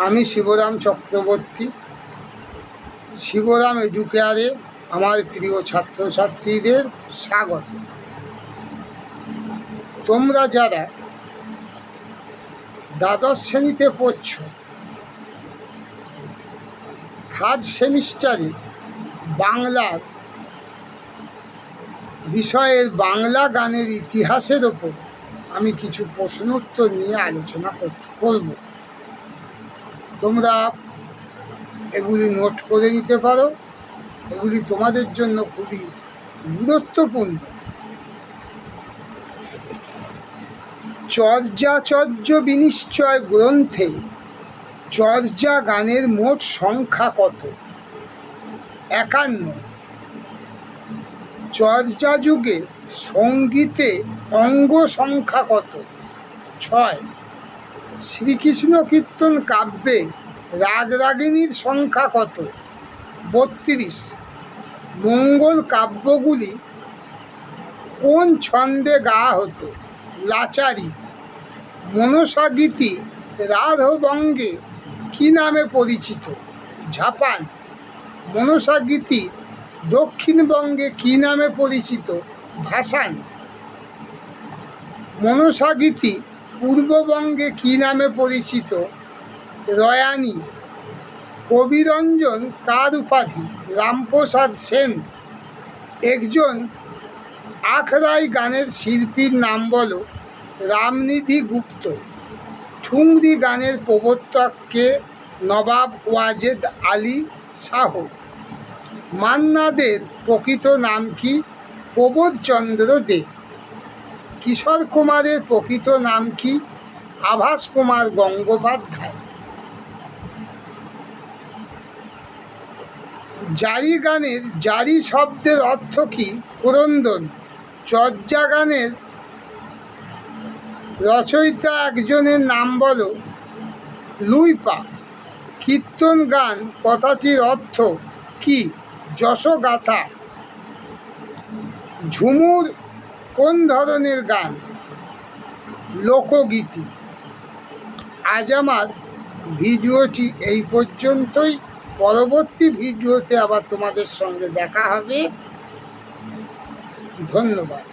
আমি শিবরাম চক্রবর্তী, শিবরাম এডুকেয়ারে আমার প্রিয় ছাত্রছাত্রীদের স্বাগত। তোমরা যারা দ্বাদশ শ্রেণীতে পড়ছ, থার্ড সেমিস্টারে বাংলার বিষয়ের বাংলা গানের ইতিহাসের ওপর আমি কিছু প্রশ্ন উত্তর নিয়ে আলোচনা করব। তোমরা এগুলি নোট করে নিতে পারো, এগুলি তোমাদের জন্য খুবই গুরুত্বপূর্ণ। চর্যাচর্য বিনিশ্চয় গ্রন্থে চর্যা গানের মোট সংখ্যা কত? 51। চর্যা যুগে সঙ্গীতে অঙ্গ সংখ্যা কত? 6। শ্রীকৃষ্ণ কীর্তন কাব্যে রাগরাগিণীর সংখ্যা কত? 32। মঙ্গল কাব্যগুলি কোন ছন্দে গাওয়া হতো? লাচারি। মনসা গীতি রাধবঙ্গে কী নামে পরিচিত? ঝাপান। মনসা গীতি দক্ষিণবঙ্গে কী নামে পরিচিত? ভাসান। মনসা গীতি পূর্ববঙ্গে কী নামে পরিচিত? রয়ানি। কবিরঞ্জন কার উপাধি? রামপ্রসাদ সেন। একজন আখড়াই গানের শিল্পীর নাম বলো। রামনিধি গুপ্ত। ঠুংরি গানের প্রবর্তক কে? নবাব ওয়াজেদ আলী শাহ। মান্না দের প্রকৃত নাম কি? প্রবোধচন্দ্র দে। কিশোর কুমারের প্রকৃত নাম কি? আভাস কুমার গঙ্গোপাধ্যায়। জারি গানের জারি শব্দের অর্থ কি? ক্রন্দন। চর্যা গানের রচয়িতা একজনের নাম বলো। লুইপা। কীর্তন গান কথাটির অর্থ কি? যশগাথা। ঝুমুর কোন ধরনের গান? লোকগীতি। আজ আমার ভিডিওটি এই পর্যন্তই। পরবর্তী ভিডিওতে আবার তোমাদের সঙ্গে দেখা হবে। ধন্যবাদ।